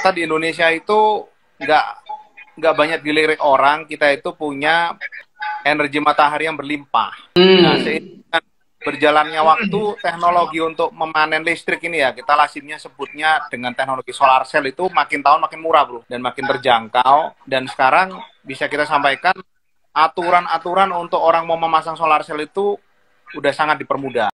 Ternyata di Indonesia itu nggak nggak banyak dilirik orang, kita itu punya energi matahari yang berlimpah. Nah, seiring berjalannya waktu, teknologi untuk memanen listrik ini ya, kita lazimnya sebutnya dengan teknologi solar cell itu makin tahun makin murah bro, dan makin terjangkau. Dan sekarang bisa kita sampaikan, aturan-aturan untuk orang mau memasang solar cell itu udah sangat dipermudah.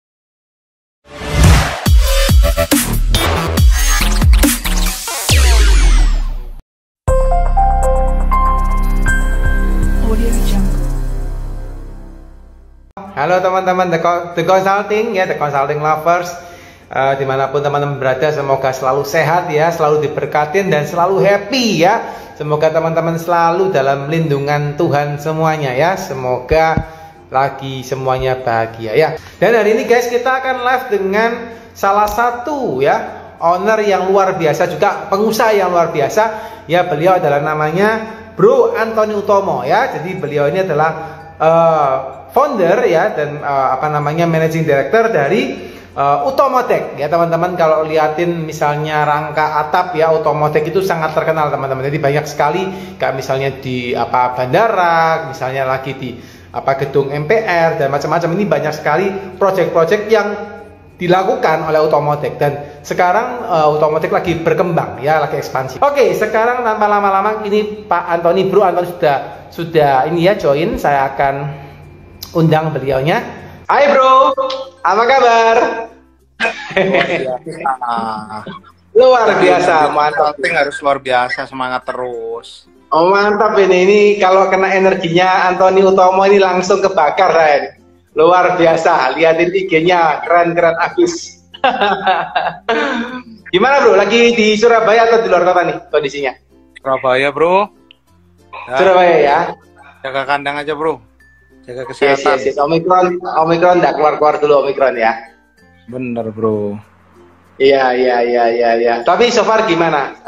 Halo teman-teman The Consulting ya, The Consulting Lovers, dimanapun teman-teman berada, semoga selalu sehat ya, selalu diberkatin dan selalu happy ya. Semoga teman-teman selalu dalam lindungan Tuhan semuanya ya. Semoga lagi semuanya bahagia ya. Dan hari ini guys, kita akan live dengan salah satu ya owner yang luar biasa, juga pengusaha yang luar biasa ya. Beliau adalah namanya Bro Antony Utomo ya. Jadi beliau ini adalah founder ya, dan managing director dari Utomotech ya teman-teman. Kalau liatin misalnya rangka atap ya, Utomotech itu sangat terkenal teman-teman. Jadi banyak sekali kayak misalnya di bandara, misalnya lagi di gedung MPR dan macam-macam. Ini banyak sekali project-project yang dilakukan oleh Utomotech, dan sekarang Utomotech lagi berkembang ya, lagi ekspansi. Oke, sekarang tanpa lama-lama ini Pak Antony, Bro Antony sudah ini ya join. Saya akan undang beliaunya. Hai bro, apa kabar? Luar biasa, mantap. Harus luar biasa, semangat terus. Oh mantap ini kalau kena energinya Antony Utomo ini langsung kebakar Ren. Luar biasa, liatin IG-nya keren-keren abis. Gimana bro, lagi di Surabaya atau di luar kota nih kondisinya? Surabaya bro. Ya. Surabaya ya. Jaga kandang aja bro. Jaga kesehatan. Yes. Omikron enggak keluar dulu Omikron ya. Bener bro. Iya. Tapi so far gimana?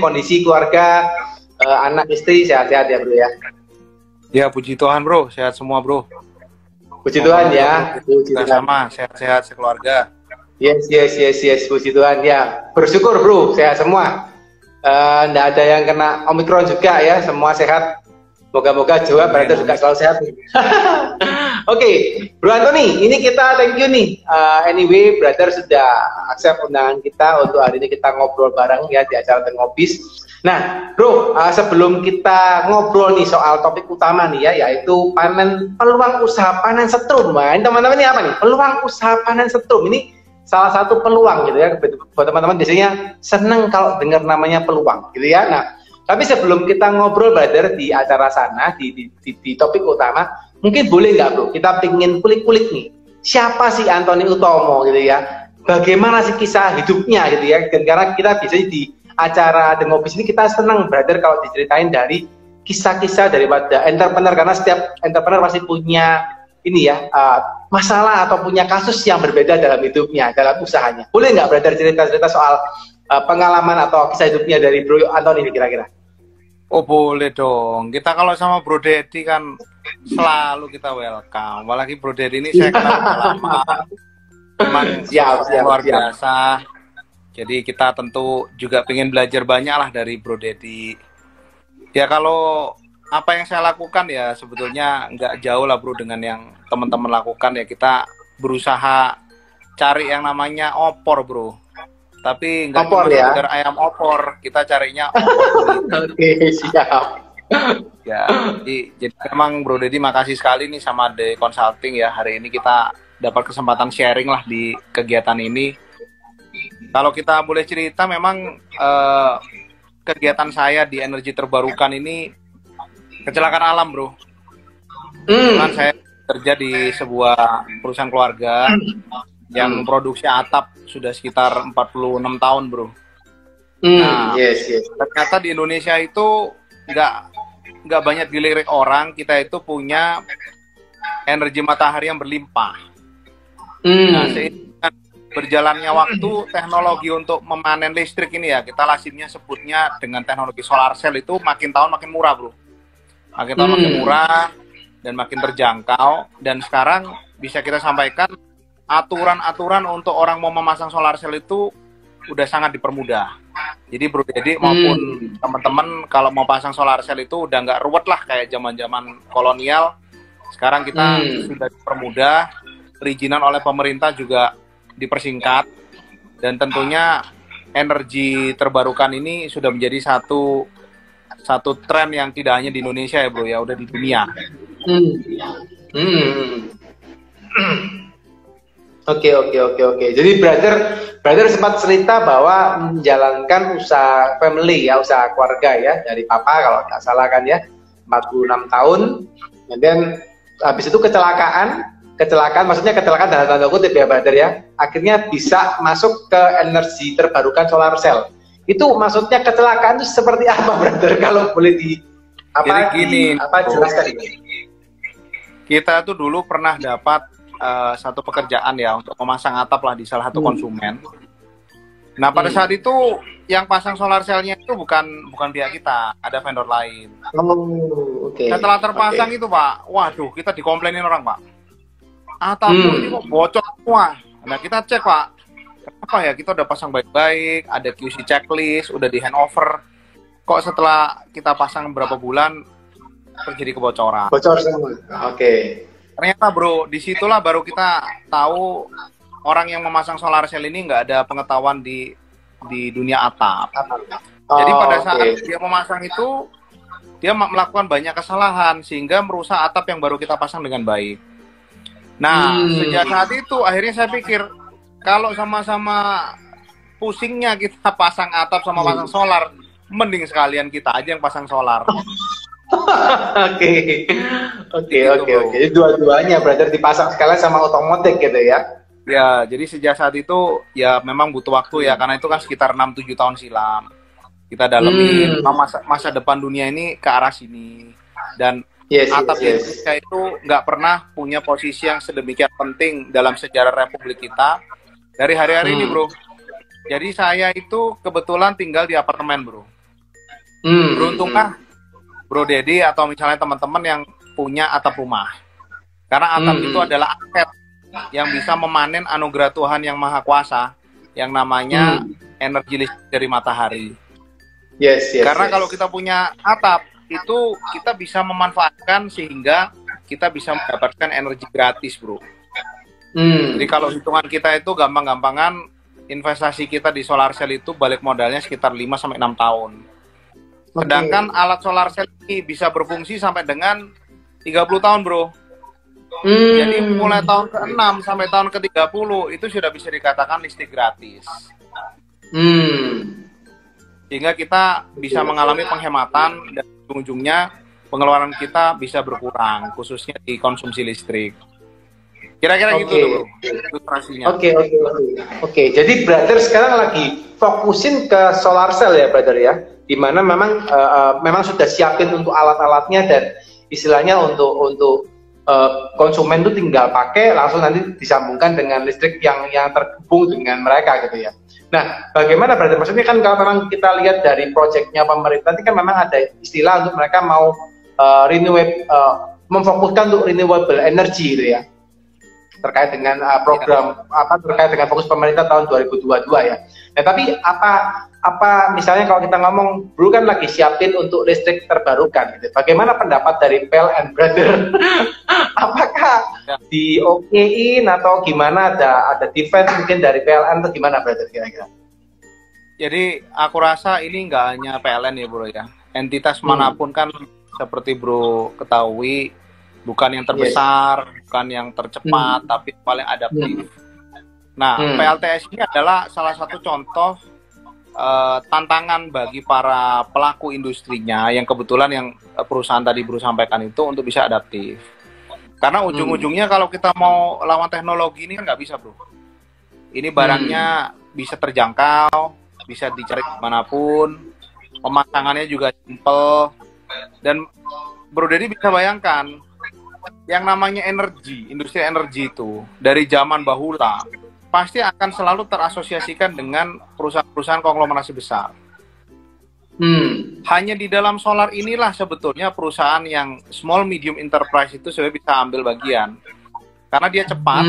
Kondisi keluarga, anak istri sehat-sehat ya bro ya? Ya puji Tuhan bro, sehat semua bro. Puji Tuhan ya. Puji Tuhan. Sama sehat-sehat sekeluarga. Yes. Puji Tuhan ya. Bersyukur bro, sehat semua. Nggak ada yang kena Omikron juga ya, semua sehat. Moga-moga Jawa Barat juga selalu sehat. Oke, Bro Antony, ini kita thank you nih. Anyway, brother sudah accept undangan kita untuk hari ini kita ngobrol bareng ya di acara Ngobis. Nah, Bro, sebelum kita ngobrol nih soal topik utama nih ya, yaitu peluang usaha panen setrum. Nah, teman-teman ini apa nih? Peluang usaha panen setrum ini salah satu peluang gitu ya. Buat teman-teman biasanya seneng kalau dengar namanya peluang gitu ya. Nah, tapi sebelum kita ngobrol brother di acara sana, di topik utama, mungkin boleh nggak bro, kita pingin kulik-kulik nih, siapa sih Antony Utomo gitu ya, bagaimana sih kisah hidupnya gitu ya. Dan karena kita biasanya di acara The Ngobis ini kita senang brother kalau diceritain dari kisah-kisah daripada entrepreneur, karena setiap entrepreneur pasti punya ini ya, masalah atau punya kasus yang berbeda dalam hidupnya, dalam usahanya. Boleh nggak brother cerita-cerita soal pengalaman atau kisah hidupnya dari Bro Antony ini kira-kira? Oh boleh dong, kita kalau sama Bro Dedi kan selalu kita welcome. Apalagi Bro Dedi ini saya kenal lama, memang luar biasa. Jadi kita tentu juga pengen belajar banyak lah dari Bro Dedi. Ya kalau apa yang saya lakukan ya sebetulnya nggak jauh lah bro dengan yang teman-teman lakukan ya. Kita berusaha cari yang namanya opor bro. Tapi nggak cuma sekedar ayam opor, kita carinya opor. Oke, siap. Ya, jadi memang Bro Dedi makasih sekali nih sama The Consulting ya. Hari ini kita dapat kesempatan sharing lah di kegiatan ini. Kalau kita boleh cerita, memang kegiatan saya di energi terbarukan ini kecelakaan alam bro. Kan saya kerja di sebuah perusahaan keluarga yang produksi atap sudah sekitar 46 tahun bro. Nah, yes. Ternyata di Indonesia itu nggak banyak dilirik orang, kita itu punya energi matahari yang berlimpah. Nah, seiring berjalannya waktu, teknologi untuk memanen listrik ini ya, kita lazimnya sebutnya dengan teknologi solar cell itu makin tahun makin murah bro. Makin tahun makin murah dan makin terjangkau. Dan sekarang bisa kita sampaikan, aturan-aturan untuk orang mau memasang solar cell itu udah sangat dipermudah. Jadi Bro Dedi maupun teman-teman kalau mau pasang solar cell itu udah nggak ruwet lah kayak zaman-zaman kolonial. Sekarang kita sudah dipermudah, perizinan oleh pemerintah juga dipersingkat, dan tentunya energi terbarukan ini sudah menjadi satu tren yang tidak hanya di Indonesia ya Bro ya, udah di dunia. Oke. Jadi brother sempat cerita bahwa menjalankan usaha family ya, usaha keluarga ya, dari papa kalau nggak salah kan ya, 46 tahun. Dan habis itu kecelakaan maksudnya kecelakaan dalam tanda kutip ya brother ya, akhirnya bisa masuk ke energi terbarukan solar cell. Itu maksudnya kecelakaan itu seperti apa brother, kalau boleh jelaskan ini. Kita tuh dulu pernah dapat satu pekerjaan ya untuk memasang atap lah di salah satu konsumen. Nah pada saat itu yang pasang solar cell-nya itu bukan pihak kita, ada vendor lain. Setelah terpasang itu Pak, waduh kita dikomplainin orang Pak, atap ini kok bocor semua. Nah kita cek Pak, kenapa ya, kita udah pasang baik-baik, ada QC checklist, udah di handover, kok setelah kita pasang beberapa bulan terjadi kebocoran. Bocor semua. Ternyata Bro, disitulah baru kita tahu orang yang memasang solar cell ini nggak ada pengetahuan di dunia atap. Jadi pada saat dia memasang itu, dia melakukan banyak kesalahan sehingga merusak atap yang baru kita pasang dengan baik. Nah, sejak saat itu akhirnya saya pikir, kalau sama-sama pusingnya kita pasang atap sama pasang solar, mending sekalian kita aja yang pasang solar. Oke. Jadi dua-duanya brother dipasang sekalian sama otomotif gitu ya. Ya, jadi sejak saat itu ya memang butuh waktu ya, karena itu kan sekitar 6-7 tahun silam. Kita dalemin masa depan dunia ini ke arah sini. Dan atap Indonesia itu nggak pernah punya posisi yang sedemikian penting dalam sejarah Republik kita dari hari-hari ini Bro. Jadi saya itu kebetulan tinggal di apartemen Bro. Beruntunglah Bro Dedi atau misalnya teman-teman yang punya atap rumah. Karena atap itu adalah aset yang bisa memanen anugerah Tuhan yang Maha Kuasa yang namanya energi listrik dari matahari. Karena kalau kita punya atap, itu kita bisa memanfaatkan sehingga kita bisa mendapatkan energi gratis Bro. Jadi kalau hitungan kita itu gampang-gampangan, investasi kita di solar cell itu balik modalnya sekitar 5-6 tahun. Sedangkan alat solar cell ini bisa berfungsi sampai dengan 30 tahun Bro. Jadi mulai tahun ke-6 sampai tahun ke-30 itu sudah bisa dikatakan listrik gratis. Sehingga kita bisa mengalami penghematan dan ujung-ujungnya pengeluaran kita bisa berkurang, khususnya di konsumsi listrik. Kira-kira gitu Bro, ilustrasinya. Oke. Jadi brother sekarang lagi fokusin ke solar cell ya brother ya, dimana memang sudah siapin untuk alat-alatnya dan istilahnya untuk konsumen itu tinggal pakai langsung nanti disambungkan dengan listrik yang terhubung dengan mereka gitu ya. Nah, bagaimana brother? Maksudnya kan kalau memang kita lihat dari proyeknya pemerintah ini kan memang ada istilah untuk mereka mau memfokuskan untuk renewable energy gitu ya. Terkait dengan program terkait dengan fokus pemerintah tahun 2022 ya. Nah, tapi apa misalnya kalau kita ngomong Bro kan lagi siapin untuk listrik terbarukan gitu. Bagaimana pendapat dari PLN brother? Apakah di okein atau gimana, ada defense mungkin dari PLN atau gimana brother kira-kira? Jadi aku rasa ini nggak hanya PLN ya Bro ya. Entitas manapun kan seperti Bro ketahui bukan yang terbesar, bukan yang tercepat, tapi paling adaptif. Nah, PLTS ini adalah salah satu contoh tantangan bagi para pelaku industrinya yang kebetulan yang perusahaan tadi Bro sampaikan itu untuk bisa adaptif. Karena ujung-ujungnya kalau kita mau lawan teknologi ini kan nggak bisa Bro. Ini barangnya bisa terjangkau, bisa dicari dimanapun, pemasangannya juga simple, dan Bro Dedi bisa bayangkan yang namanya energi, industri energi itu dari zaman bahula pasti akan selalu terasosiasikan dengan perusahaan-perusahaan konglomerasi besar. Hanya di dalam solar inilah sebetulnya perusahaan yang small medium enterprise itu sebenarnya bisa ambil bagian. Karena dia cepat,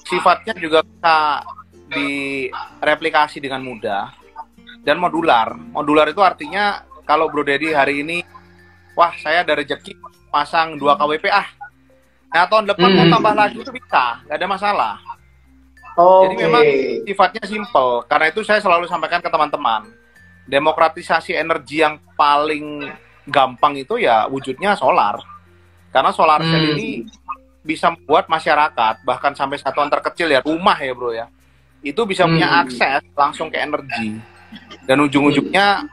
sifatnya juga bisa direplikasi dengan mudah. Dan modular. Modular itu artinya kalau Bro Dedi hari ini, wah saya ada rezeki pasang 2 kWp Nah tahun depan mau tambah lagi itu bisa, nggak ada masalah. Jadi memang sifatnya simple. Karena itu saya selalu sampaikan ke teman-teman, demokratisasi energi yang paling gampang itu ya wujudnya solar. Karena solar cell ini bisa membuat masyarakat, bahkan sampai satuan terkecil ya, rumah ya bro ya, itu bisa punya akses langsung ke energi. Dan ujung-ujungnya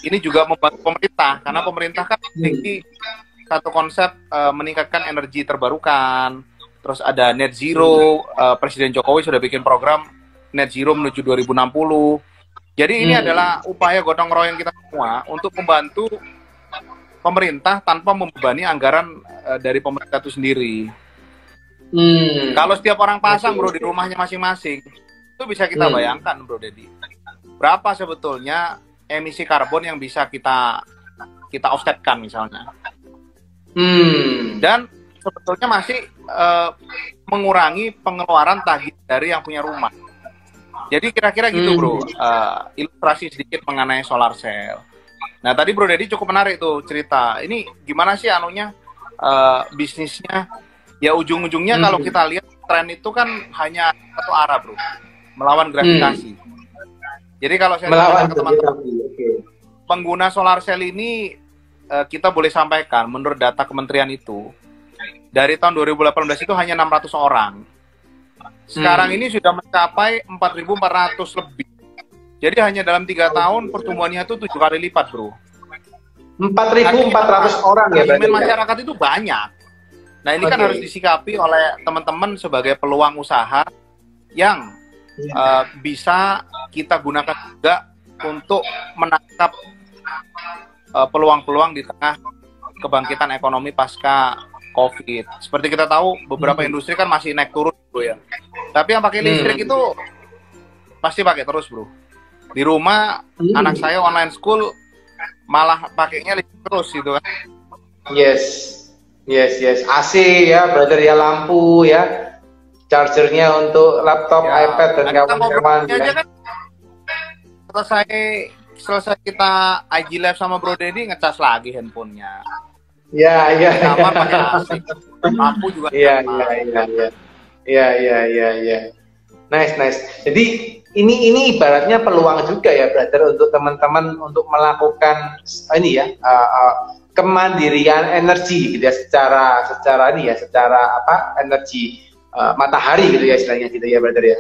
ini juga membantu pemerintah, karena pemerintah kan memiliki satu konsep meningkatkan energi terbarukan. Terus ada net zero, Presiden Jokowi sudah bikin program net zero menuju 2060. Jadi ini adalah upaya gotong royong kita semua untuk membantu pemerintah tanpa membebani anggaran dari pemerintah itu sendiri. Kalau setiap orang pasang bro di rumahnya masing-masing, itu bisa kita bayangkan bro Dedi, berapa sebetulnya emisi karbon yang bisa kita offsetkan misalnya. Dan sebetulnya masih mengurangi pengeluaran tagih dari yang punya rumah. Jadi kira-kira gitu bro, ilustrasi sedikit mengenai solar cell. Nah tadi Bro Dedi cukup menarik tuh cerita. Ini gimana sih anunya bisnisnya? Ya ujung-ujungnya kalau kita lihat tren itu kan hanya satu arah bro, melawan gravitasi. Jadi kalau saya melawan ke teman-teman, pengguna solar cell ini kita boleh sampaikan menurut data kementerian itu, dari tahun 2018 itu hanya 600 orang. Sekarang ini sudah mencapai 4.400 lebih. Jadi hanya dalam 3 tahun pertumbuhannya itu 7 kali lipat, bro. 4.400 orang ya berarti. Masyarakat itu banyak. Nah ini kan harus disikapi oleh teman-teman sebagai peluang usaha yang bisa kita gunakan juga untuk menangkap peluang-peluang di tengah kebangkitan ekonomi pasca COVID. Seperti kita tahu, beberapa industri kan masih naik turun, bro ya. Tapi yang pakai listrik itu pasti pakai terus, bro. Di rumah, anak saya online school malah pakainya listrik terus, gitu kan. Yes. AC ya, brother ya, lampu ya, chargernya untuk laptop, ya, iPad dan kawan-kawan. Ya. Kan, selesai kita IG Live sama Bro Dedi, ngecas lagi handphonenya. Ya. Kamar pakai AC, lampu juga. Iya. Nice. Jadi ini ibaratnya peluang juga ya, brother, untuk teman-teman untuk melakukan ini ya, kemandirian energi gitu ya, secara energi matahari gitu ya istilahnya gitu ya, brother ya.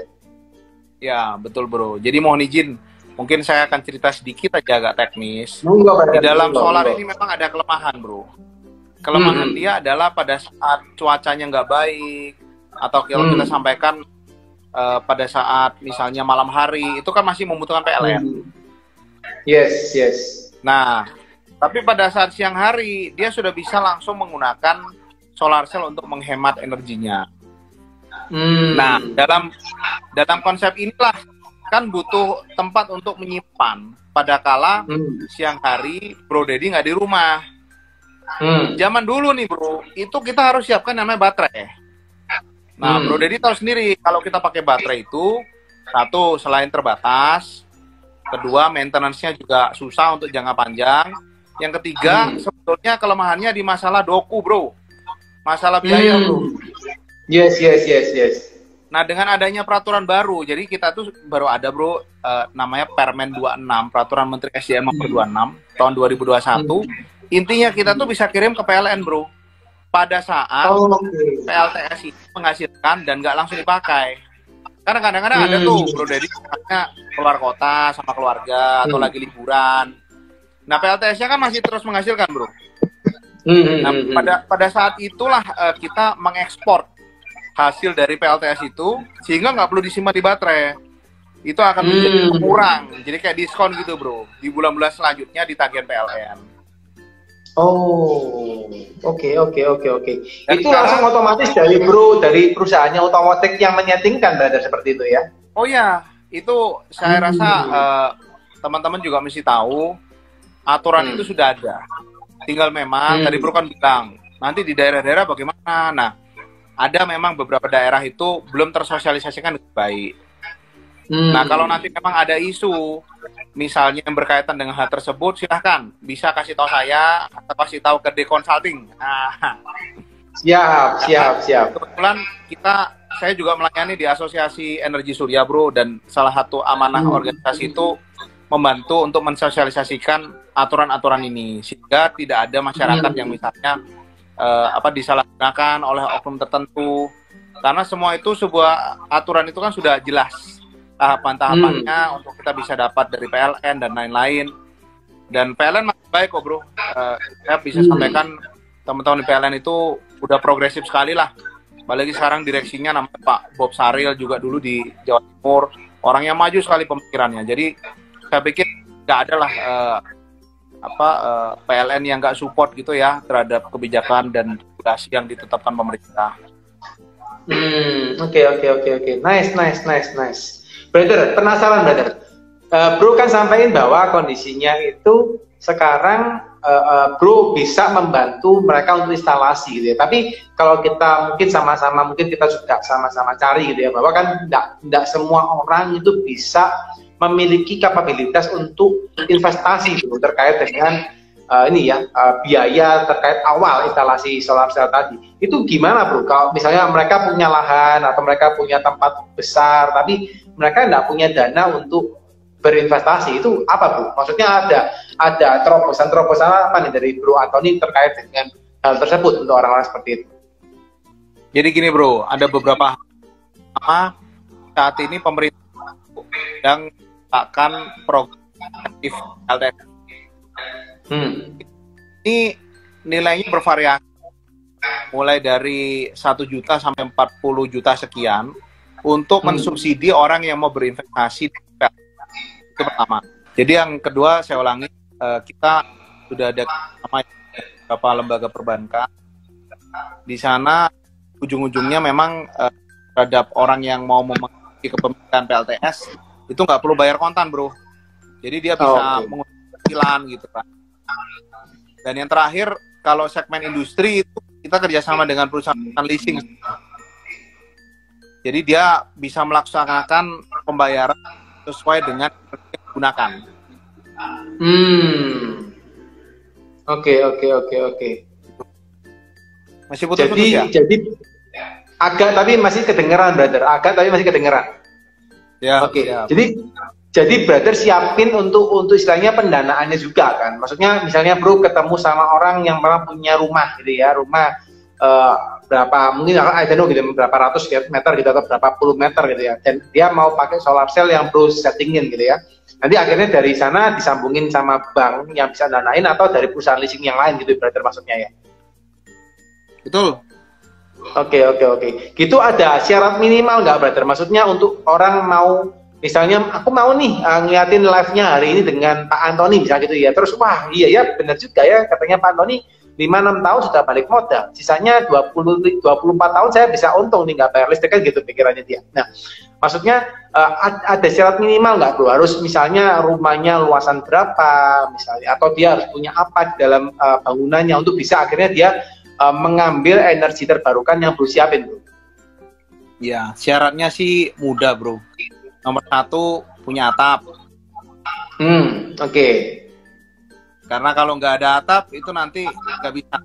Ya, betul bro. Jadi mohon izin, mungkin saya akan cerita sedikit aja agak teknis. Di dalam solar ini memang ada kelemahan, bro. Kelemahan dia adalah pada saat cuacanya nggak baik, atau kalau kita sampaikan pada saat misalnya malam hari, itu kan masih membutuhkan PLN. Yes. Nah, tapi pada saat siang hari, dia sudah bisa langsung menggunakan solar cell untuk menghemat energinya. Nah, dalam konsep inilah kan butuh tempat untuk menyimpan. Pada kala siang hari, Bro Dedi nggak di rumah. Zaman dulu nih bro, itu kita harus siapkan namanya baterai. Nah, Bro Dedi tahu sendiri, kalau kita pakai baterai itu, satu, selain terbatas, kedua, maintenance-nya juga susah untuk jangka panjang. Yang ketiga, sebetulnya kelemahannya di masalah doku, bro. Masalah biaya, bro. Yes. Nah, dengan adanya peraturan baru, jadi kita tuh baru ada, bro, namanya Permen 26, Peraturan Menteri SDM nomor 26, tahun 2021. Intinya kita tuh bisa kirim ke PLN, bro. Pada saat PLTS itu menghasilkan dan nggak langsung dipakai. Karena kadang-kadang ada tuh, Bro Dedi, keluar kota sama keluarga, atau lagi liburan. Nah, PLTS-nya kan masih terus menghasilkan, bro. Nah, pada saat itulah kita mengekspor hasil dari PLTS itu, sehingga nggak perlu disimpan di baterai. Itu akan menjadi kurang. Jadi kayak diskon gitu, bro. Di bulan-bulan selanjutnya di tagihan PLN. Oke. Itu langsung otomatis dari perusahaannya otomotif yang menyetingkan, brother, seperti itu ya? Oh ya, itu saya rasa teman-teman juga mesti tahu. Aturan itu sudah ada. Tinggal memang, tadi Bro kan bilang, nanti di daerah-daerah bagaimana? Nah, ada memang beberapa daerah itu belum tersosialisasikan dengan baik. Nah, kalau nanti memang ada isu, misalnya yang berkaitan dengan hal tersebut, silahkan bisa kasih tahu saya atau kasih tahu ke D Consulting. Nah, siap. kebetulan saya juga melayani di Asosiasi Energi Surya, Bro, dan salah satu amanah organisasi itu membantu untuk mensosialisasikan aturan-aturan ini sehingga tidak ada masyarakat yang misalnya disalahgunakan oleh oknum tertentu, karena semua itu sebuah aturan itu kan sudah jelas tahapan-tahapannya untuk kita bisa dapat dari PLN dan lain-lain. Dan PLN masih baik kok, Bro. Saya bisa sampaikan teman-teman di PLN itu udah progresif sekali lah. Apalagi sekarang direksinya namanya Pak Bob Saril, juga dulu di Jawa Timur, orang yang maju sekali pemikirannya. Jadi saya pikir nggak ada lah PLN yang nggak support gitu ya terhadap kebijakan dan regulasi yang ditetapkan pemerintah. Oke. Nice. Brother, penasaran brother. Bro kan sampaikan bahwa kondisinya itu sekarang bro bisa membantu mereka untuk instalasi gitu ya. Tapi kalau kita mungkin sama-sama kita juga sama-sama cari gitu ya, bahwa kan tidak semua orang itu bisa memiliki kapabilitas untuk investasi gitu terkait dengan biaya terkait awal instalasi solar cell tadi. Itu gimana, Bro? Kalau misalnya mereka punya lahan atau mereka punya tempat besar tapi mereka tidak punya dana untuk berinvestasi, itu apa, Bro? Maksudnya ada terobosan apa nih dari Bro Anthony terkait dengan hal tersebut untuk orang-orang seperti itu? Jadi gini, Bro, ada beberapa saat ini pemerintah yang akan program aktif LTS. Ini nilainya bervariasi, mulai dari 1 juta sampai 40 juta sekian untuk mensubsidi orang yang mau berinvestasi. Itu pertama. Jadi yang kedua, saya ulangi, kita sudah ada beberapa lembaga perbankan. Di sana ujung-ujungnya memang terhadap orang yang mau memiliki kepemilikan PLTS itu nggak perlu bayar kontan, Bro. Jadi dia bisa menggunakan cicilan gitu kan. Dan yang terakhir, kalau segmen industri itu kita kerjasama dengan perusahaan leasing. Jadi dia bisa melaksanakan pembayaran sesuai dengan yang digunakan. Oke. Masih putus-putus ya? Jadi agak tapi masih kedengeran, brother. Ya. Oke. Jadi brother siapin untuk istilahnya pendanaannya juga kan. Maksudnya misalnya bro ketemu sama orang yang pernah punya rumah gitu ya, rumah berapa mungkin I don't know gitu, berapa ratus meter gitu atau berapa puluh meter gitu ya, dan dia mau pakai solar cell yang bro settingin gitu ya. Nanti akhirnya dari sana disambungin sama bank yang bisa danain atau dari perusahaan leasing yang lain gitu brother maksudnya ya. Betul. Oke. Gitu ada syarat minimal nggak, brother? Maksudnya untuk orang mau, misalnya aku mau nih ngeliatin live-nya hari ini dengan Pak Anthony misalnya gitu ya. Terus wah iya ya benar juga ya katanya Pak Anthony 5-6 tahun sudah balik modal. Sisanya 24 tahun saya bisa untung nih nggak bayar listrik kan gitu pikirannya dia. Nah, maksudnya ada syarat minimal nggak, bro? Harus misalnya rumahnya luasan berapa misalnya, atau dia harus punya apa di dalam bangunannya untuk bisa akhirnya dia mengambil energi terbarukan yang bro siapin, bro? Ya, syaratnya sih mudah, bro. Nomor 1, punya atap. Oke. Karena kalau nggak ada atap, itu nanti nggak bisa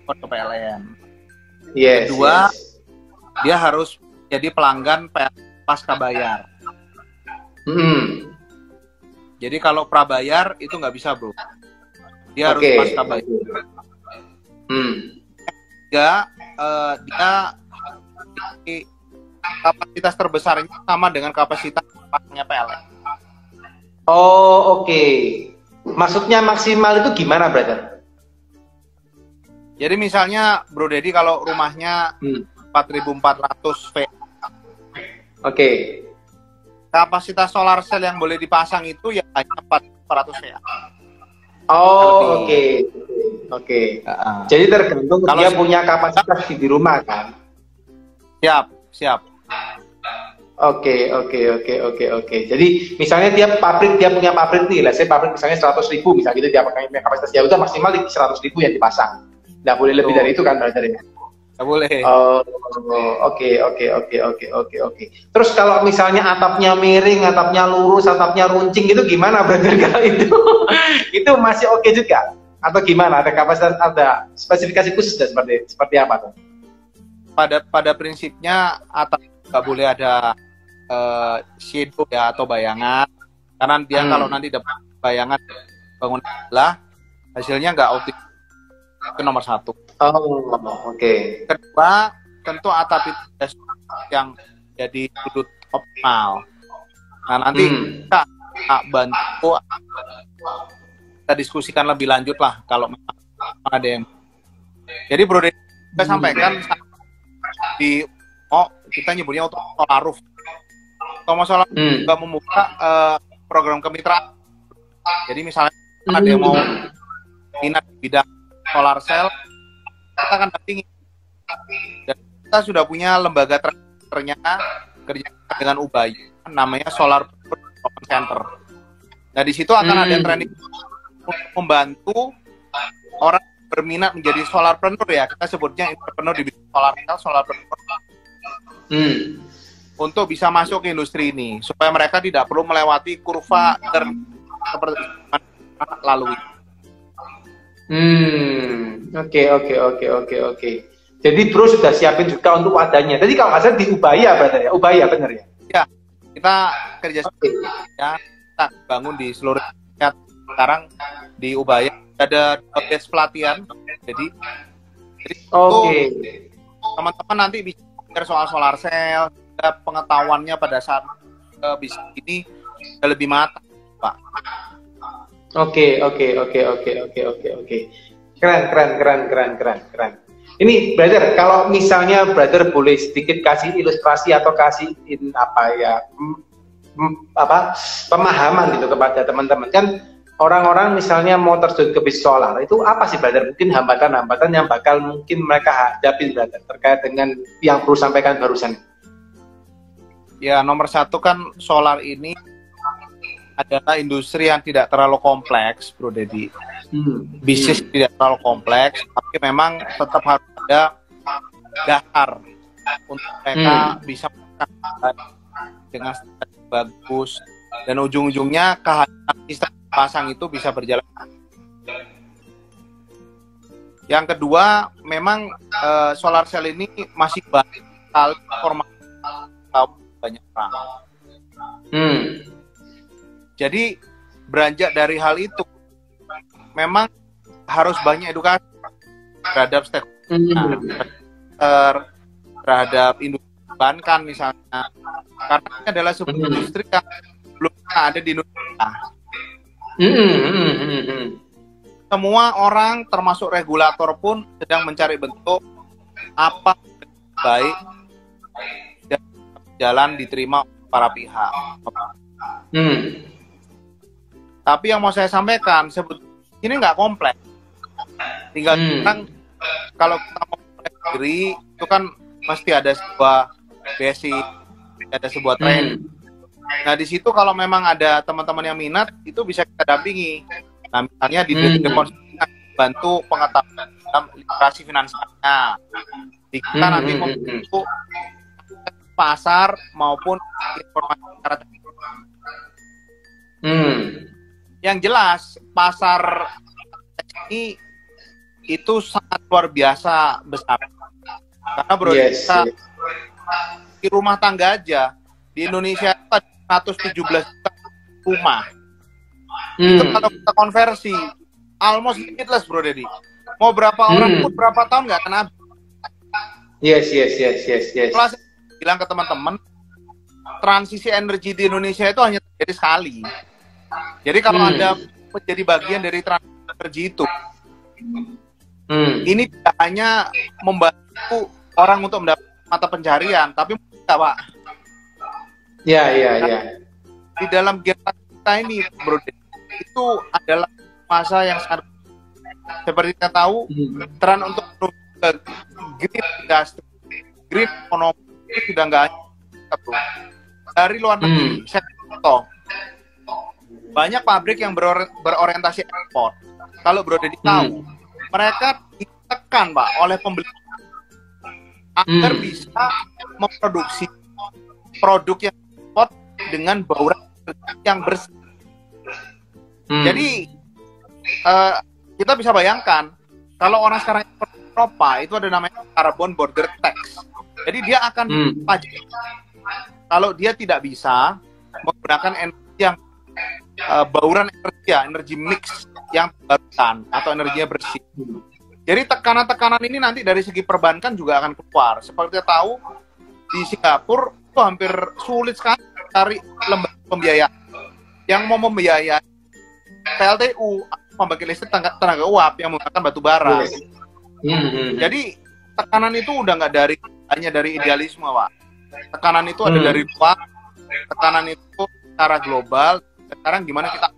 ke PLN. Yes. Kedua, dia harus jadi pelanggan pasca bayar. Jadi kalau prabayar itu nggak bisa, bro. Dia harus pasca bayar. Dia kapasitas terbesarnya sama dengan kapasitas PLN. Oh, oke. Maksudnya maksimal itu gimana, brother? Jadi misalnya Bro Dedi kalau rumahnya 4.400 V. Oke. Kapasitas solar cell yang boleh dipasang itu ya hanya 400 V. Oh, oke. Jadi tergantung kalau dia punya kapasitas di rumah kan? Siap. Oke. Jadi misalnya dia punya pabrik nih, let's say pabrik misalnya 100.000 misalnya gitu, dia pakai kapasitas dia udah maksimal 100.000 yang dipasang. Nggak boleh lebih dari itu kan, brother ya? Nggak boleh. Oh, oke. Terus kalau misalnya atapnya miring, atapnya lurus, atapnya runcing itu gimana, brother? Kalau itu itu masih oke juga atau gimana? Ada kapasitas, ada spesifikasi khusus seperti apa tuh? Pada prinsipnya atap nggak boleh ada shadow ya atau bayangan, karena dia kalau nanti dapat bayangan bangunan sebelah, hasilnya nggak optimal. Itu nomor satu. Oh, oke. Kedua, tentu atap itu yang jadi sudut optimal. Nah, nanti kita bantu, kita diskusikan lebih lanjut lah kalau memang ada yang. Jadi Bro Deddy, kita sampaikan di kita nyebutnya untuk solar roof. Thomas Solar juga membuka program kemitraan. Jadi misalnya ada yang mau minat di bidang solar cell, kita akan dampingi. Dan kita sudah punya lembaga ternyata kerja dengan Ubay, namanya Solar Open Center. Nah di situ akan ada training untuk membantu orang berminat menjadi solarpreneur ya, kita sebutnya entrepreneur di bidang solar cell, solarpreneur. Untuk bisa masuk ke industri ini, supaya mereka tidak perlu melewati kurva seperti lalui. Oke. Jadi Bro sudah siapin juga untuk wadahnya. Tadi kalau nggak salah di Ubaya benar ya? Ubaya benar ya? Ya, kita kerja ya, kita bangun di seluruh Indonesia. Sekarang di Ubaya ada base pelatihan. Jadi teman-teman nanti bisa soal solar cell, pengetahuannya pada saat bisa ini lebih matang, Pak. Oke. Keren. Ini brother, kalau misalnya brother boleh sedikit kasih ilustrasi atau kasih pemahaman gitu kepada teman-teman, kan orang-orang misalnya mau terjun ke bisnis solar, itu apa sih brother? Mungkin hambatan-hambatan yang bakal mungkin mereka hadapi brother terkait dengan yang perlu sampaikan barusan. Ya, nomor satu kan solar ini adalah industri yang tidak terlalu kompleks, Bro Deddy. Bisnis tidak terlalu kompleks, tapi memang tetap harus ada dasar untuk mereka bisa dengan bagus, dan ujung-ujungnya kehadiran sistem pasang itu bisa berjalan. Yang kedua, memang solar cell ini masih banyak informasi banyak orang. Jadi beranjak dari hal itu, memang harus banyak edukasi terhadap stakeholder, terhadap industri perbankan misalnya, karena ini adalah sebuah industri yang belum ada di Indonesia. Semua orang, termasuk regulator pun sedang mencari bentuk apa baik dan jalan diterima para pihak. Tapi yang mau saya sampaikan, ini nggak kompleks. Tinggal sekarang kalau kita mau negeri itu kan mesti ada sebuah basic, ada sebuah training. Nah di situ kalau memang ada teman-teman yang minat, itu bisa kita dampingi. Nah misalnya di bantu pengetahuan dalam literasi finansialnya. Kita nanti membantu pasar maupun informasi secara Yang jelas pasar ini itu sangat luar biasa besar. Karena bro, kita di rumah tangga aja di Indonesia itu ada 117 juta rumah. Itu kalau kita konversi almost limitless, Bro Deddy. Mau berapa orang pun berapa tahun nggak kena. Yes. Kalau saya bilang ke teman-teman, transisi energi di Indonesia itu hanya terjadi sekali. Jadi kalau Anda menjadi bagian dari transisi energi itu, ini tidak hanya membantu orang untuk mendapat mata pencarian, tapi enggak, Pak. Ya. Di dalam generasi kita ini, Bro, itu adalah masa yang sangat, seperti kita tahu, tren untuk ke green industry, green economy itu sudah nggak hanya dari luar negeri. Saya contoh, banyak pabrik yang berorientasi ekspor. Kalau Bro Deddy tahu, mereka ditekan, Pak, oleh pembeli agar bisa memproduksi produk yang support dengan bauran yang bersih. Jadi kita bisa bayangkan kalau orang sekarang di Eropa itu ada namanya carbon border tax. Jadi dia akan pajak kalau dia tidak bisa menggunakan energi yang bauran energi mix yang terbarukan atau energinya bersih. Jadi tekanan-tekanan ini nanti dari segi perbankan juga akan keluar. Seperti kita tahu di Singapura itu hampir sulit sekali cari lembaga pembiayaan yang mau membiayai PLTU, pembangkit listrik tenaga uap yang menggunakan batu bara. Jadi tekanan itu udah nggak hanya dari idealisme, Pak. Tekanan itu ada dari luar, tekanan itu secara global. Sekarang gimana kita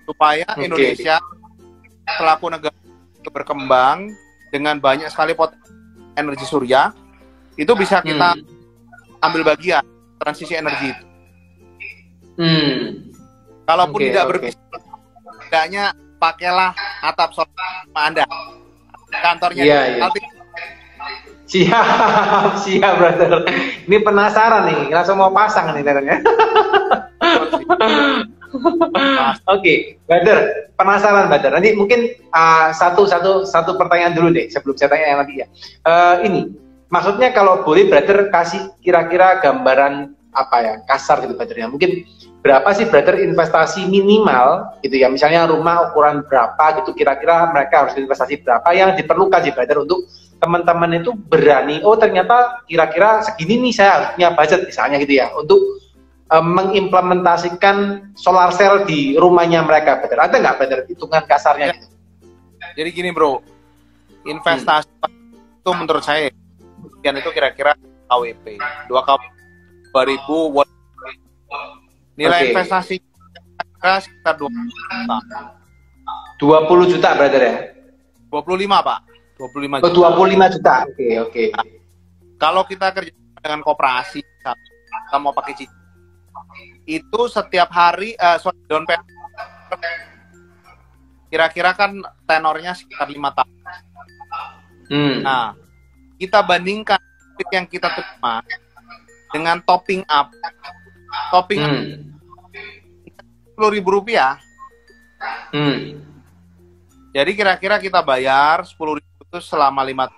supaya Indonesia selaku negara berkembang dengan banyak sekali potensi energi surya, itu bisa kita ambil bagian transisi energi itu. Kalaupun tidak berbisa, tidaknya pakailah atap solar Anda. Kantornya Siap, brother. Ini penasaran nih, langsung mau pasang nih katanya. Oke, brother, penasaran brother. Nanti mungkin satu pertanyaan dulu deh sebelum saya tanya yang nanti ya. Ini maksudnya kalau boleh brother kasih kira-kira gambaran apa ya, kasar gitu brother ya. Mungkin berapa sih brother investasi minimal gitu ya, misalnya rumah ukuran berapa gitu, kira-kira mereka harus investasi berapa yang diperlukan sih brother untuk teman-teman itu berani, oh ternyata kira-kira segini nih saya harus punya budget misalnya gitu ya, untuk mengimplementasikan solar cell di rumahnya mereka brother. Ada nggak brother hitungan kasarnya gitu? Jadi gini bro, investasi itu menurut saya itu kira-kira KWP 2 KWP 2000 watt. Nilai investasi sekitar 20 juta. 20 juta brother ya? 25 Pak, 25 juta. Oh, 25 juta. Oke. Nah, kalau kita kerja dengan koperasi, kita mau pakai cicil, itu setiap hari down payment kira-kira kan tenornya sekitar 5 tahun. Nah, kita bandingkan yang kita terima dengan topping up 10.000 rupiah. Jadi kira-kira kita bayar 10.000 itu selama 5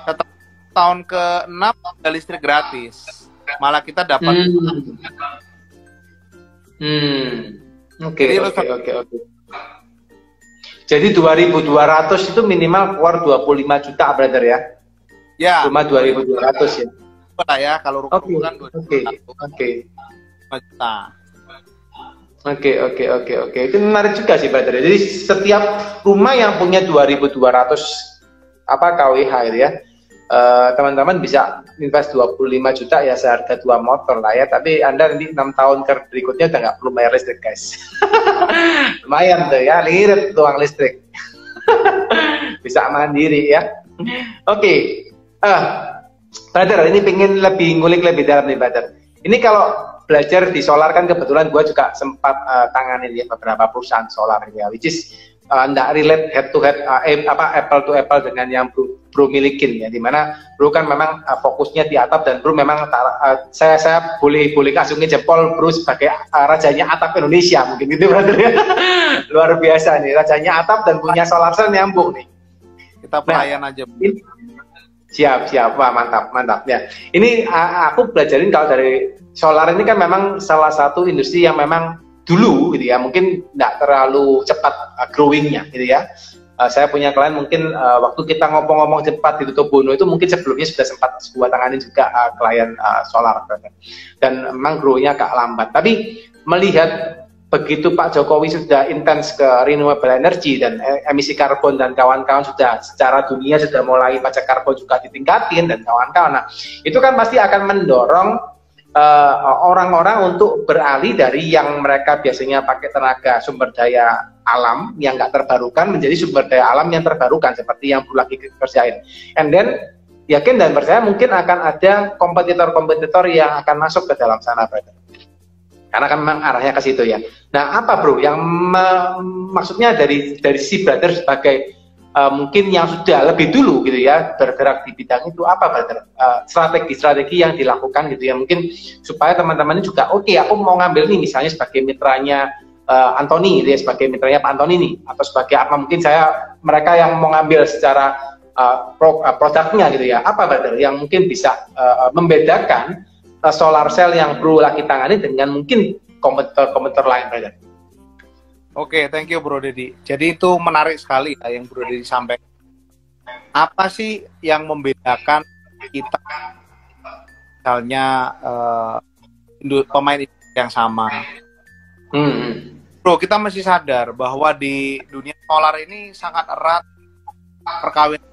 tahun. Tahun ke-6 ada listrik gratis. Malah kita dapat. Oke. Jadi 2.200 itu minimal keluar 25 juta brother ya? Ya. Cuma 2.200 ya? Ya, kalau rumah kan 2 juta. Oke. Itu menarik juga sih brother. Jadi setiap rumah yang punya 2.200 kWh ya, teman-teman bisa invest 25 juta ya, seharga 2 motor lah ya. Tapi Anda nanti 6 tahun berikutnya udah nggak perlu bayar listrik guys. Lumayan tuh ya, irit uang listrik. Bisa mandiri ya. Oke. Brother, ini pengen lebih ngulik lebih dalam nih brother. Ini kalau belajar di solar kan kebetulan gue juga sempat tanganin ya beberapa perusahaan solar ya, which is nggak relate head to head apple to apple dengan yang bro milikin ya, dimana bro kan memang fokusnya di atap, dan bro memang saya boleh kasungin jempol bro sebagai rajanya atap Indonesia mungkin gitu brother ya. Luar biasa nih, rajanya atap dan punya solar cell nyambung nih. Kita pelayan aja. Siap. Wah, mantap ya. Ini aku belajarin kalau dari solar ini kan memang salah satu industri yang memang dulu gitu ya, mungkin nggak terlalu cepat growingnya gitu ya. Saya punya klien mungkin waktu kita ngomong-ngomong cepat di Tutup Bono itu mungkin sebelumnya sudah sempat gua tangani juga klien solar dan memang grownya agak lambat. Tapi melihat begitu Pak Jokowi sudah intens ke renewable energy dan emisi karbon dan kawan-kawan sudah secara dunia sudah mulai pajak karbon juga ditingkatin dan kawan-kawan, nah itu kan pasti akan mendorong orang-orang untuk beralih dari yang mereka biasanya pakai tenaga sumber daya alam yang nggak terbarukan menjadi sumber daya alam yang terbarukan seperti yang perlu lagi kerjain. And then yakin dan percaya mungkin akan ada kompetitor-kompetitor yang akan masuk ke dalam sana brother. Karena kan memang arahnya ke situ ya. Nah, apa bro yang maksudnya dari si brother sebagai mungkin yang sudah lebih dulu gitu ya bergerak di bidang itu, apa brother strategi-strategi yang dilakukan gitu ya, mungkin supaya teman-teman juga oke, aku mau ngambil nih misalnya sebagai mitranya Anthony gitu ya, sebagai mitranya Pak Anthony nih, atau sebagai apa mungkin mereka yang mau ngambil secara produknya gitu ya, apa brother yang mungkin bisa membedakan solar cell yang Bro lagi tangani dengan mungkin kompetitor lain brother? Oke, thank you Bro Dedi. Jadi itu menarik sekali ya yang Bro Dedi sampaikan. Apa sih yang membedakan kita misalnya pemain yang sama? Bro, kita mesti sadar bahwa di dunia solar ini sangat erat perkawinan.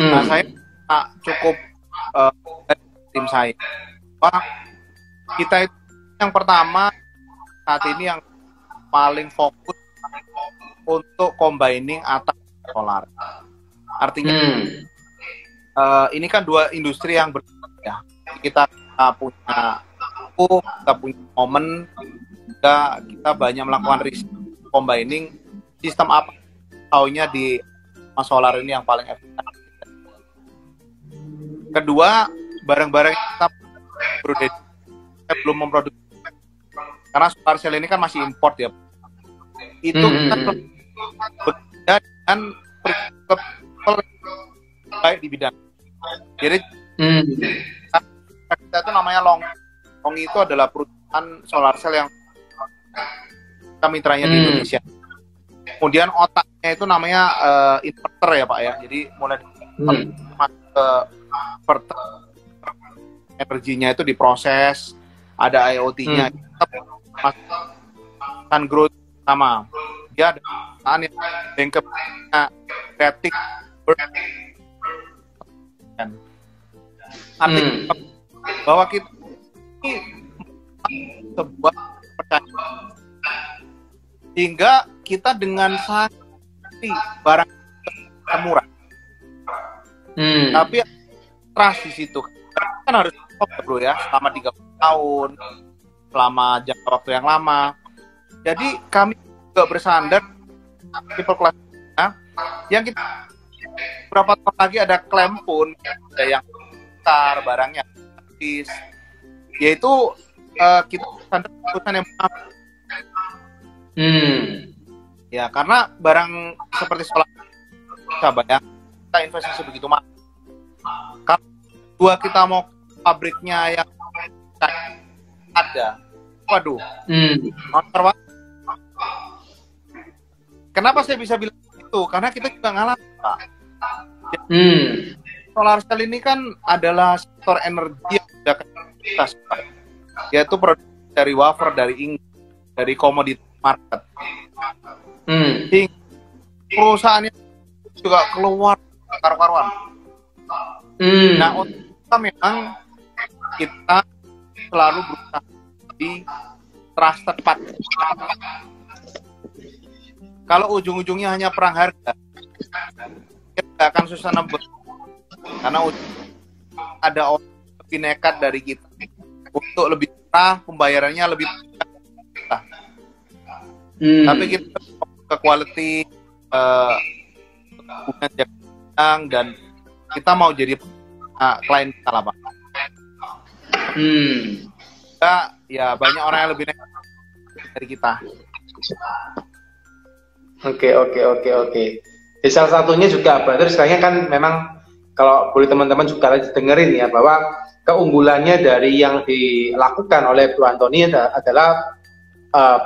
Nah, saya cukup tim saya. Wah, kita itu yang pertama saat ini yang paling fokus untuk combining atap solar. Artinya ini kan dua industri yang berbeda. Ya. Kita punya momen, juga kita banyak melakukan riset combining sistem apa taunya di solar ini yang paling efektif. Kedua, barang-barang kita belum memproduksi karena solar cell ini kan masih import ya. Itu kan berbeda dengan baik di bidang. Jadi kita itu namanya Longi itu adalah perusahaan solar cell yang mitranya di Indonesia. Kemudian otaknya itu namanya inverter ya Pak ya. Jadi mulai ke inverter, energinya itu diproses, ada IoT-nya, kan growth sama. Dia ada yang bengkepnya kreatif, artinya bahwa kita ini sebuah percayaan sehingga kita dengan sangat barang murah, tapi trust di situ kan harus Bro ya selama 30 tahun, selama jangka waktu yang lama. Jadi kami juga bersandar people class yang kita beberapa tahun lagi ada klaim pun ada yang besar barangnya gratis, yaitu kita bersandar perusahaan yang ya karena barang seperti solar coba ya kita investasi begitu mahal. Kalau dua kita mau pabriknya yang ada, waduh, motor. Kenapa saya bisa bilang itu? Karena kita juga ngalamin, Pak. Solar cell ini kan adalah sektor energi yang sudah kita sukai, yaitu produk dari wafer, dari ingot, dari komoditas market. Perusahaannya juga keluar karuan. Nah, untuk kita memang kita selalu berusaha di trusted partner. Kalau ujung-ujungnya hanya perang harga, kita akan susah nebak. Karena ada orang lebih nekat dari kita untuk lebih murah, pembayarannya lebih murah. Tapi kita ke quality, bukan jadang, dan kita mau jadi klien kita lah Pak. Kita, ya banyak orang yang lebih nekat dari kita. Oke. Jadi salah satunya juga brother sekarang kan memang kalau boleh teman-teman juga dengerin ya bahwa keunggulannya dari yang dilakukan oleh Bro Anthony adalah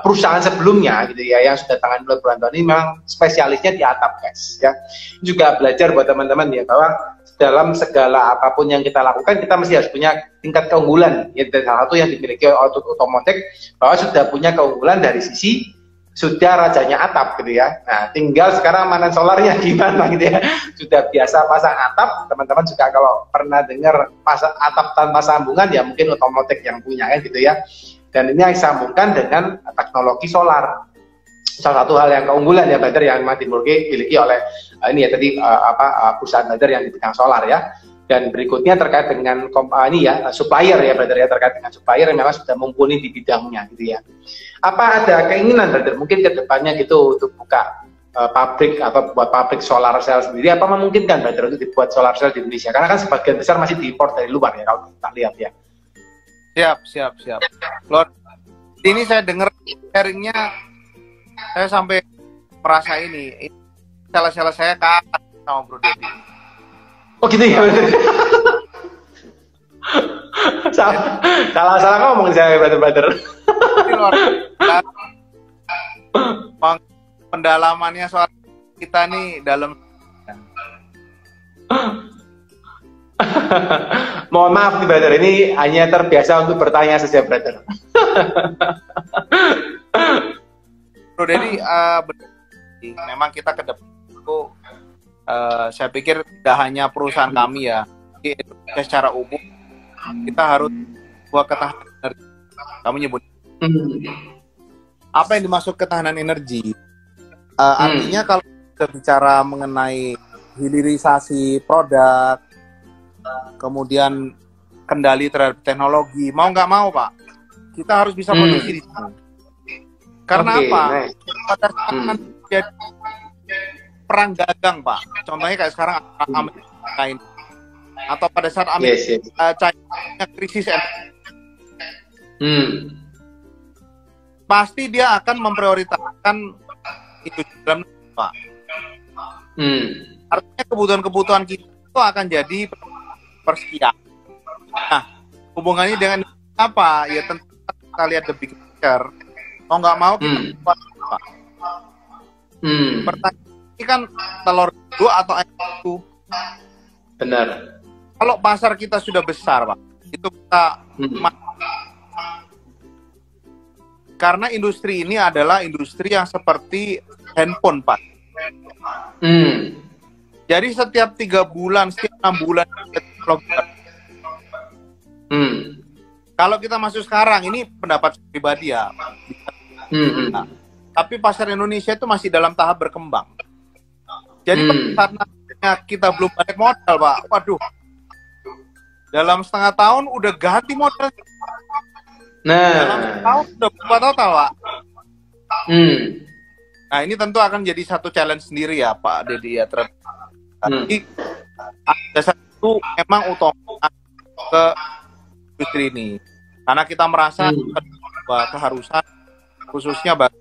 perusahaan sebelumnya gitu ya yang sudah tangani oleh Bro Anthony memang spesialisnya di atap guys ya. Juga belajar buat teman-teman ya bahwa dalam segala apapun yang kita lakukan kita mesti harus punya tingkat keunggulan ya, dan salah satu yang dimiliki oleh Automotive bahwa sudah punya keunggulan dari sisi sudah rajanya atap gitu ya. Nah, tinggal sekarang mana solarnya gimana gitu ya. Sudah biasa pasang atap, teman-teman juga kalau pernah dengar pasang atap tanpa sambungan ya mungkin Automotive yang punya kan gitu ya. Dan ini yang disambungkan dengan teknologi solar. Salah satu hal yang keunggulan ya brother yang dimiliki oleh ini ya tadi perusahaan brother yang di bidang solar ya. Dan berikutnya terkait dengan supplier ya brother ya, terkait dengan supplier yang memang sudah mumpuni di bidangnya gitu ya. Apa ada keinginan brother mungkin ke depannya gitu untuk buka pabrik atau buat pabrik solar cell sendiri, apa memungkinkan brother untuk dibuat solar cell di Indonesia? Karena kan sebagian besar masih diimpor dari luar ya kalau kita lihat ya. Siap. Lord, ini saya dengar sharingnya, saya sampai merasa ini sel-sel saya kalah sama Bro Dedi. Oh gitu ya. salah ngomong saya brother. Ini Lord, pendalamannya soal kita nih dalam. Mohon maaf nih brother, ini hanya terbiasa untuk bertanya saja brother. Bro Dedi, memang kita ke depan itu, saya pikir tidak hanya perusahaan kami ya, di Indonesia secara umum kita harus buat ketahanan energi. Kami nyebut apa yang dimaksud ketahanan energi? Artinya kalau kita bicara mengenai hilirisasi produk, kemudian kendali terhadap teknologi, mau nggak mau Pak, kita harus bisa produksi di sana. Karena apa? Nice. Pada saat jadi perang dagang Pak, contohnya kayak sekarang Amerika ini, atau pada saat Amerika China krisis energi, pasti dia akan memprioritaskan industri dalam negeri Pak. Artinya kebutuhan-kebutuhan kita itu akan jadi persekian. Nah, hubungannya dengan apa? Ya tentu kita lihat the big picture. Mau nggak mau kita buat apa? Pertanyaan ini kan telur dua atau ayam satu? Benar. Kalau pasar kita sudah besar Pak, itu kita karena industri ini adalah industri yang seperti handphone Pak. Jadi setiap 3 bulan, setiap 6 bulan kalau kita masuk sekarang, ini pendapat pribadi ya. Nah, tapi pasar Indonesia itu masih dalam tahap berkembang. Jadi karena kita belum balik modal Pak, waduh, dalam setengah tahun udah ganti modal. Dalam setahun udah berubah total Pak. Nah ini tentu akan jadi satu challenge sendiri ya Pak Dedi ya. Tapi ada satu memang utama ke industri ini, karena kita merasa keharusan khususnya bagi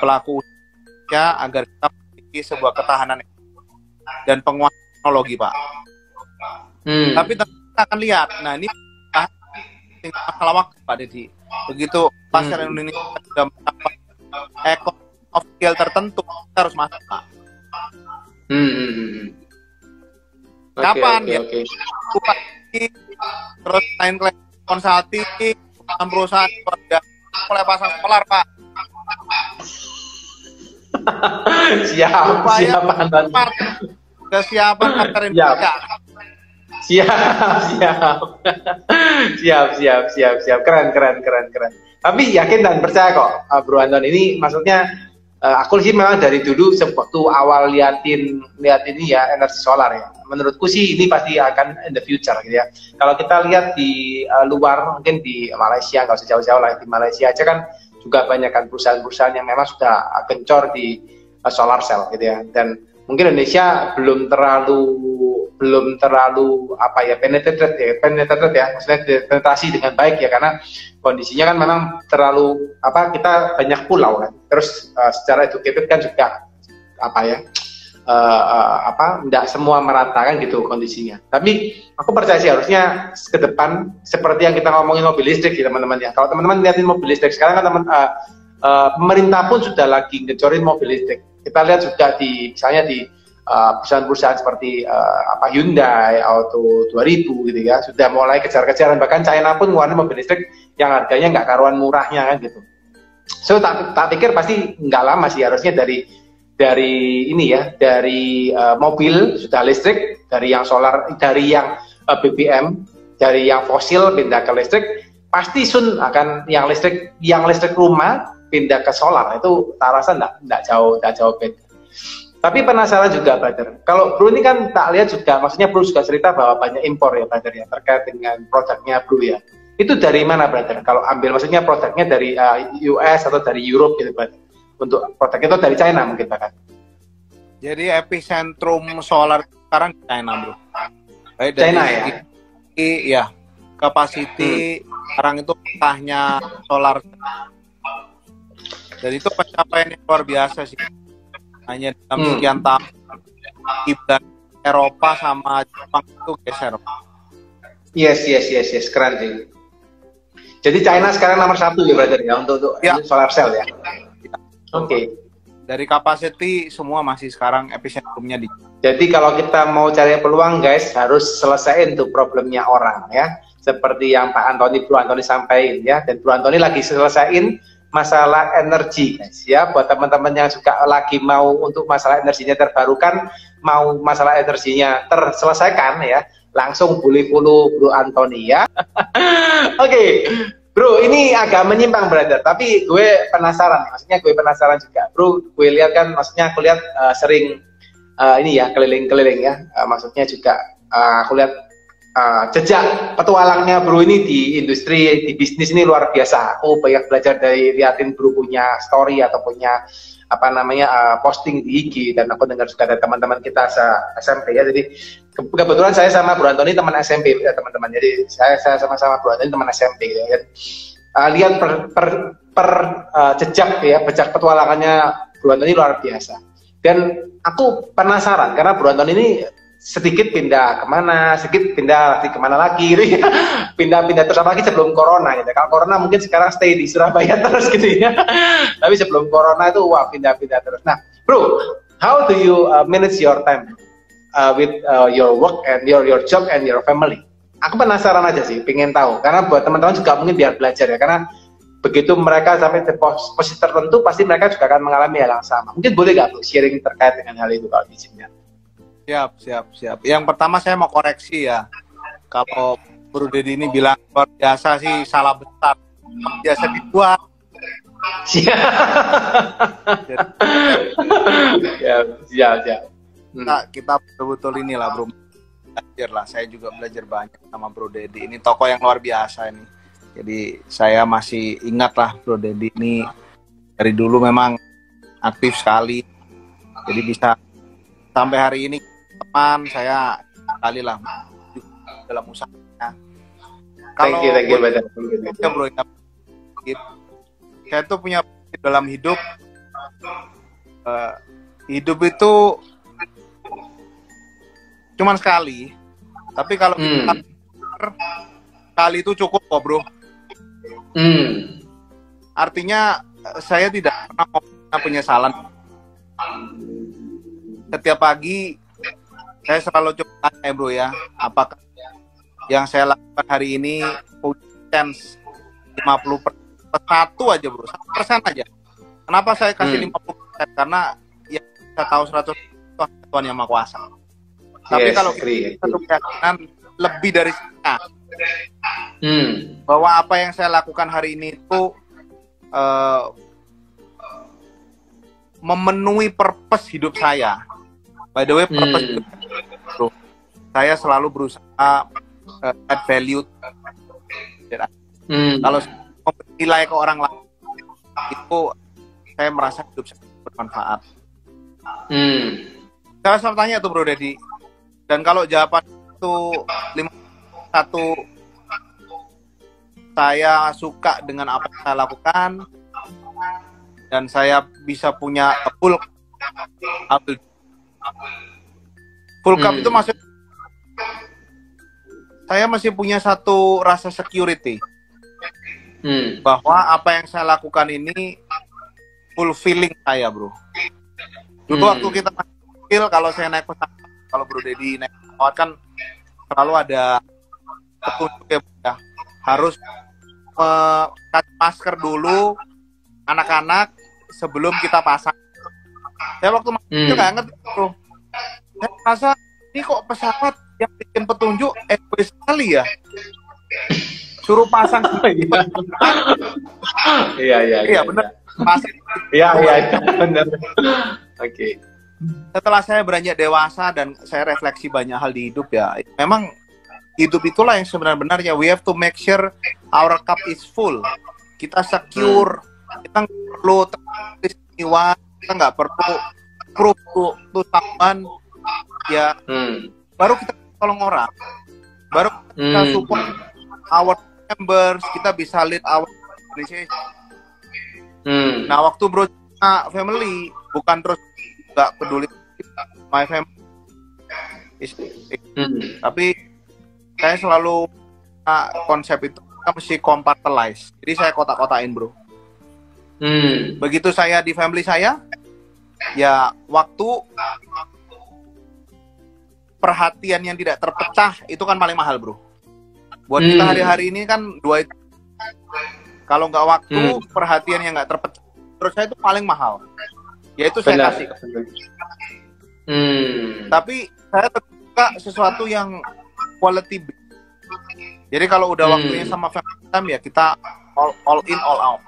pelaku usaha agar kita memiliki sebuah ketahanan dan penguasaan teknologi Pak. Tapi tentu kita akan lihat, nah ini masalah waktu Pak Dedi. Begitu pasar Indonesia sudah mendapat economy of scale tertentu, kita harus masuk Pak. Kapan ya? Terus klien konsulting, perusahaan keluarga mulai pasang solar Pak. Kesiapan antar Indonesia. Siap. Keren. Tapi yakin dan percaya kok, Bro Anton, ini maksudnya aku sih memang dari dulu waktu awal liatin ini ya energi solar ya. Menurutku sih ini pasti akan in the future gitu ya. Kalau kita lihat di luar, mungkin di Malaysia, nggak usah jauh-jauh lah, di Malaysia aja kan juga banyak kan perusahaan-perusahaan yang memang sudah gencor di solar cell gitu ya. Dan mungkin Indonesia belum terlalu apa ya penetrated ya, maksudnya penetrasi dengan baik ya, karena kondisinya kan memang terlalu apa, kita banyak pulau kan, terus secara educated kan juga apa ya tidak semua meratakan gitu kondisinya. Tapi aku percaya sih harusnya ke depan seperti yang kita ngomongin mobil listrik ya teman-teman ya. Kalau teman-teman lihatin mobil listrik sekarang kan pemerintah pun sudah lagi ngecorin mobil listrik. Kita lihat juga di misalnya di perusahaan-perusahaan seperti Hyundai, Auto 2000 gitu ya, sudah mulai kejar-kejaran, bahkan China pun ngeluarin mobil listrik yang harganya nggak karuan murahnya kan gitu. So tak pikir pasti nggak lama sih harusnya dari ini ya, dari mobil sudah listrik, dari yang solar, dari yang BBM, dari yang fosil pindah ke listrik, pasti soon akan yang listrik rumah pindah ke solar. Itu tak rasa nggak jauh beda. Tapi penasaran juga, Brother. Kalau Bro ini kan tak lihat juga, maksudnya Bro juga cerita bahwa banyak impor ya, Brother ya, terkait dengan produknya Bro ya. Itu dari mana, Brother? Kalau ambil maksudnya produknya dari US atau dari Europe gitu, Brother. Untuk produk itu dari China mungkin bahkan. Jadi epicentrum solar sekarang di China, bro. Baik dari China ya? Iya, capacity sekarang itu petahnya solar. Dan itu pencapaian yang luar biasa sih. Hanya dalam sekian tahun, kiblat Eropa sama Jepang itu geser. Yes, keren sih. Jadi China sekarang nomor 1 ya brother ya untuk solar cell ya. Oke. Dari capacity semua masih sekarang epicentrumnya di. Jadi kalau kita mau cari peluang guys, harus selesaiin tuh problemnya orang ya. Seperti yang Bro Antoni sampaikan ya. Dan Bro Antoni lagi selesaiin masalah energi guys ya. Buat teman-teman yang juga lagi mau untuk masalah energinya terbarukan, mau masalah energinya terselesaikan ya, langsung boleh follow Bro Antoni ya. Oke. Bro, ini agak menyimpang brother, tapi gue penasaran, maksudnya gue penasaran juga. Bro, gue lihat kan, maksudnya aku lihat sering ini ya, keliling-keliling ya, maksudnya juga aku lihat jejak petualangnya Bro ini di industri, di bisnis ini luar biasa. Aku banyak belajar dari liatin Bro punya story atau punya apa namanya posting di IG, dan aku dengar juga dari teman-teman kita SMP ya. Jadi kebetulan saya sama Bro Antoni teman SMP ya teman-teman. Jadi saya sama-sama Bro Antoni teman SMP gitu ya. Lihat jejak ya, jejak petualangannya Bro Antoni luar biasa. Dan aku penasaran karena Bro Antoni ini sedikit pindah kemana, sedikit pindah kemana lagi, pindah-pindah terus lagi sebelum corona gitu. Kalau corona mungkin sekarang stay di Surabaya terus gitu ya. Tapi sebelum corona itu wah pindah-pindah terus. Nah, Bro, how do you manage your time with your work and your job and your family? Aku penasaran aja sih, pengen tahu. Karena buat teman-teman juga mungkin biar belajar ya. Karena begitu mereka sampai di posisi tertentu, pasti mereka juga akan mengalami hal yang sama. Mungkin boleh nggak Bro sharing terkait dengan hal itu kalau izinnya? Siap. Yang pertama saya mau koreksi ya. Kalau Bro Dedi ini bilang luar biasa sih, salah besar. Biasa dibuat. Siap. Kita betul-betul inilah Bro. Belajar lah. Saya juga belajar banyak sama Bro Dedi. Ini tokoh yang luar biasa ini. Jadi saya masih ingat lah Bro Dedi ini dari dulu memang aktif sekali. Jadi bisa sampai hari ini teman saya kali lah dalam usahanya. Kalau thank you, Bro, saya tuh punya dalam hidup itu cuman sekali. Tapi kalau kita kali itu cukup kok Bro. Artinya saya tidak pernah punya penyesalan. Setiap pagi saya selalu coba tanya Bro ya, apakah yang saya lakukan hari ini punya chance 50% satu aja Bro, 1% aja. Kenapa saya kasih 50%? Karena ya saya tahu 100% itu Tuhan yang Maha Kuasa. Tapi kalau kita keyakinan lebih dari setengah, bahwa apa yang saya lakukan hari ini itu memenuhi purpose hidup saya. By the way, purpose hidup Bro, saya selalu berusaha add value. Kalau nilai ke orang lain itu saya merasa hidup saya bermanfaat. Saya selalu tanya tuh Bro Dedi, dan kalau jawaban itu 51, saya suka dengan apa yang saya lakukan dan saya bisa punya full cup itu maksud saya masih punya satu rasa security bahwa apa yang saya lakukan ini fulfilling saya Bro. Dulu waktu kita kecil, kalau saya naik pesawat, kalau Bro Dedi naik pesawat kan selalu ada petunjuk ya, harus pakai masker dulu anak-anak sebelum kita pasang. Saya waktu masih nggak ngerti Bro. Saya merasa ini kok pesawat yang bikin petunjuk egois sekali ya. Suruh pasang. Iya benar. Pasang. Iya benar. Oke. Setelah saya beranjak dewasa dan saya refleksi banyak hal di hidup ya, memang hidup itulah yang sebenarnya we have to make sure our cup is full. Kita secure, kita nggak perlu teristiwa, kita nggak perlu prove to someone, ya baru kita tolong orang, baru kita support our members, kita bisa lead our organization. Nah, waktu bro family, bukan terus nggak peduli my family, tapi saya selalu konsep itu kita mesti compartmentalize. Jadi saya kotak-kotakin bro. Begitu saya di family saya, ya waktu perhatian yang tidak terpecah itu kan paling mahal bro. Buat kita hari-hari ini kan dua itu. Kalau nggak waktu, perhatian yang nggak terpecah, terus saya itu paling mahal. Yaitu saya kasih. Tapi saya suka sesuatu yang quality. Jadi kalau udah waktunya sama family time, ya kita all in all out.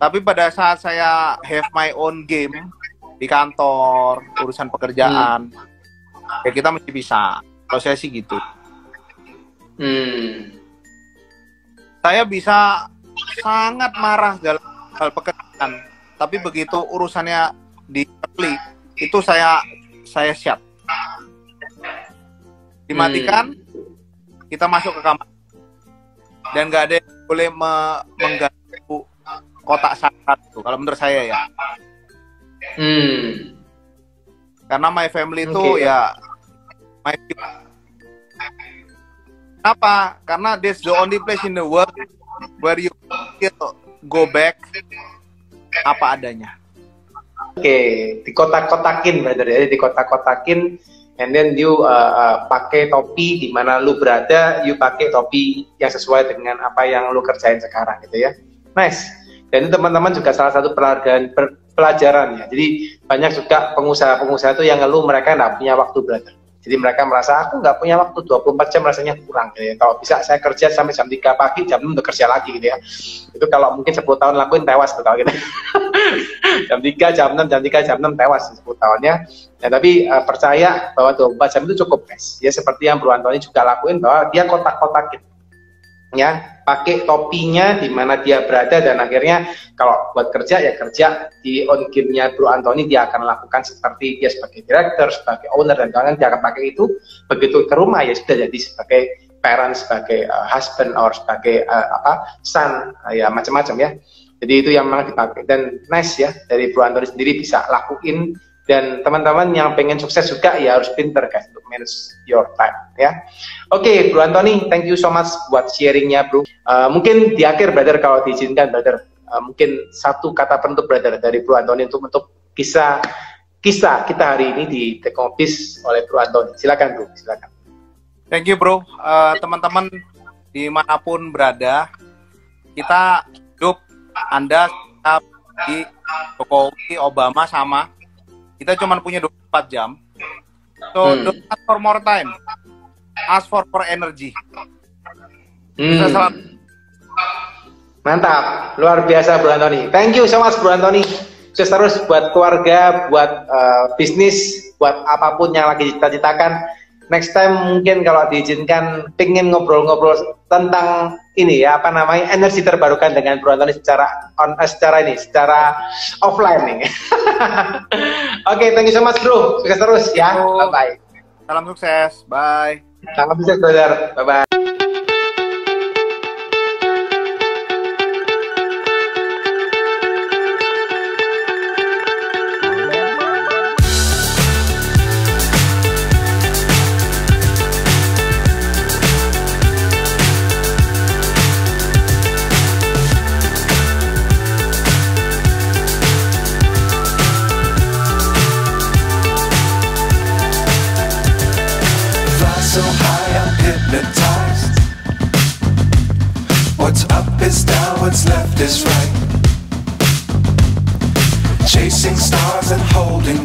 Tapi pada saat saya have my own game di kantor, urusan pekerjaan, ya kita mesti bisa. Kalau saya sih gitu. Saya bisa sangat marah dalam hal pekerjaan, tapi begitu urusannya di family, itu saya shut. Dimatikan, kita masuk ke kamar, dan nggak ada yang boleh mengganggu kotak sakat itu, kalau menurut saya ya. Karena my family itu ya my people. Kenapa? Karena that's the only place in the world where you go back apa adanya. Dikotak-kotakin brother ya, dikotak-kotakin, and then you pakai topi di mana lu berada, you pakai topi yang sesuai dengan apa yang lu kerjain sekarang gitu ya. Nice. Dan itu teman-teman juga salah satu pelajaran ya. Jadi banyak juga pengusaha-pengusaha itu yang ngeluh mereka nggak punya waktu brother. Jadi mereka merasa aku nggak punya waktu 24 jam rasanya kurang gitu ya. Kalau bisa saya kerja sampai jam 3 pagi, jam 6 udah kerja lagi gitu ya. Itu kalau mungkin 10 tahun lakuin tewas tuh gitu. Jam 3, jam 6, jam 3, jam 6 tewas 10 tahunnya. Ya, tapi percaya bahwa 24 jam itu cukup guys. Ya seperti yang Bro Antoni juga lakuin, bahwa dia kotak-kotakin. Ya, pakai topinya di mana dia berada, dan akhirnya kalau buat kerja ya kerja di on game-nya Bro Antoni, dia akan lakukan seperti dia sebagai director, sebagai owner, dan kawan-kawan dia akan pakai itu. Begitu ke rumah ya sudah jadi sebagai parent, sebagai husband, or sebagai son, ya macam-macam ya. Jadi itu yang memang dipakai, dan nice ya dari Bro Antoni sendiri bisa lakuin. Dan teman-teman yang pengen sukses juga ya harus pinter guys untuk manage your time ya. Oke, Bro Antoni, thank you so much buat sharingnya bro. Mungkin di akhir brother, kalau diizinkan brother, mungkin satu kata penutup brother dari Bro Antoni untuk kisah kita hari ini di Teknofis oleh Bro Antoni. Silakan bro, silakan. Thank you bro. Teman-teman dimanapun berada, kita hidup, Anda di Jokowi, Obama sama. Kita cuma punya 24 jam. So, don't ask for more time. Ask for energy. Bisa selalu. Mantap. Luar biasa Bro Antoni. Thank you so much Bro Antoni. Sukses terus buat keluarga, buat bisnis, buat apapun yang lagi cita-citakan. Next time mungkin kalau diizinkan pengen ngobrol-ngobrol tentang ini ya, apa namanya, energi terbarukan dengan Bro Antoni secara offline nih. Oke, thank you so much bro. Sukses terus ya. Bye bye. Salam sukses. Bye. Salam sukses brother. Bye bye. So high I'm hypnotized. What's up is down, what's left is right. Chasing stars and holding